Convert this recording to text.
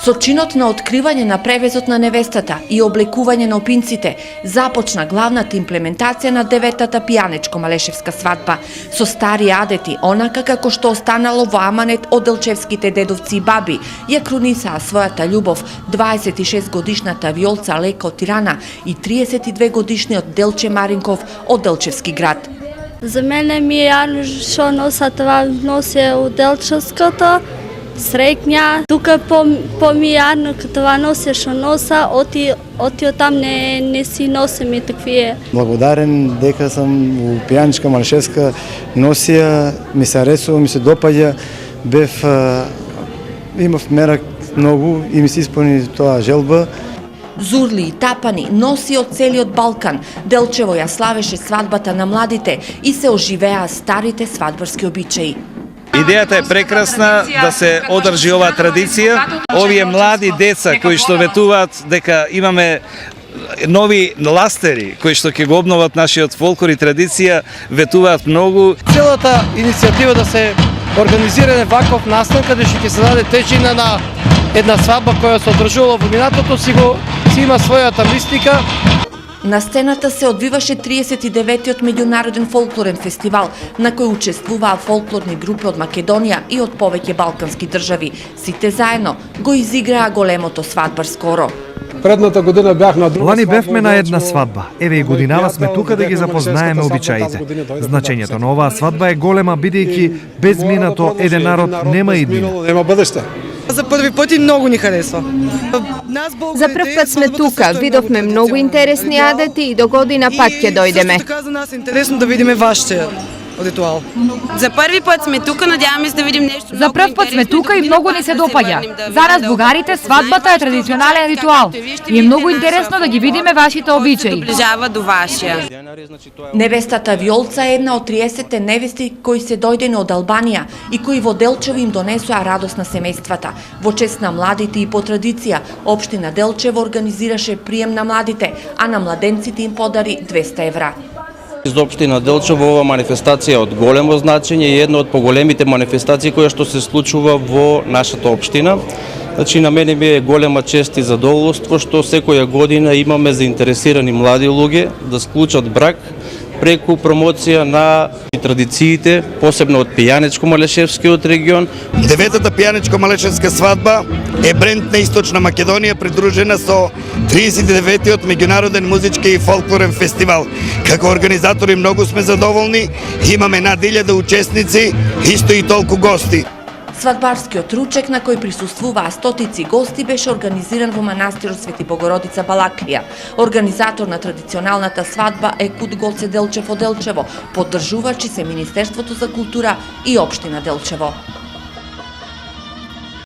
Со чинот на откривање на превезот на невестата и облекување на опинците започна главната имплементација на деветата пијанечко-малешевска свадба со стари адети, онака како што останало во аманет од делчевските дедовци и баби. Ја крунисаа својата љубов 26 годишната Виолца Лека од Тирана и 32 годишниот Делче Маринков од Делчевски град. За мене ми е јарно што носа това носи од Делчевската. Среќња, тука по-ми јарно като това носи што носа, оти там не си носиме такви. Благодарен дека сам у пијаничка малешевска носија, ми се аресува, ми се допаѓа, имав мерак многу и ми се исполни тоа желба. Зурли и тапани носи од целиот Балкан. Делчево ја славеше свадбата на младите и се оживеа старите свадбарски обичаи. Идејата е прекрасна да се одржи оваа традиција. Овие млади деца кои што ветуваат дека имаме нови ластери кои што ќе го обноват нашиот фолклор и традиција, ветуваат многу. Целата иницијатива да се организира ваков настан каде што ќе се даде тежина на една свадба која се одржувала во минатото, си има својата мистика. На сцената се одвиваше 39-тиот меѓународен фолклорен фестивал, на кој учествуваа фолклорни групи од Македонија и од повеќе балкански држави. Сите заедно го изиграа големото свадбарско оро. Предната година бях на друга. Лани бевме на една свадба. Еве и годинава сме тука да ги запознаеме обичаите. Значењето на оваа свадба е голема, бидејќи без минато еден народ нема иднина. Нема бъдеще. За први пат и многу ни харесва. За прв пат сме тука, видовме многу интересни адети и до година пак ќе дојдеме. Исто така за нас е интересно да видиме вашите ритуал. За први пат сме тука, надяваме се да видим нешто. За прв пат сме тука и многу ни се допаѓа. За нас бугарите свадбата е традиционален ритуал и е многу интересно да ги видиме вашите обичаи. Доближава до вашия. Невестата Виолца е една од 30 невести кои се дојдени од Албанија и кои во Делчево им донесоа радост на семејствата. Во чест на младите и по традиција, општина Делчево организираше прием на младите, а на младенците им подари 200 евра. За општина Делчево ова манифестација е од големо значење и една од поголемите манифестации која што се случува во нашата општина. Значи на мене ми е голема чест и задоволство што секоја година имаме заинтересирани млади луѓе да склучат брак преку промоција на традициите, посебно од пијанечко-малешевскиот регион. Деветата пијанечко-малешевска свадба е бренд на Источна Македонија, придружена со 39-тиот меѓународен музички и фолклорен фестивал. Како организатори многу сме задоволни, имаме над 1000 учесници, исто и толку гости. Свадбарскиот ручек на кој присуствуваа стотици гости беше организиран во манастирот Свети Богородица Балаклија. Организатор на традиционалната свадба е Кут Гоце Делчев од Делчево, поддржувачи се Министерството за култура и општина Делчево.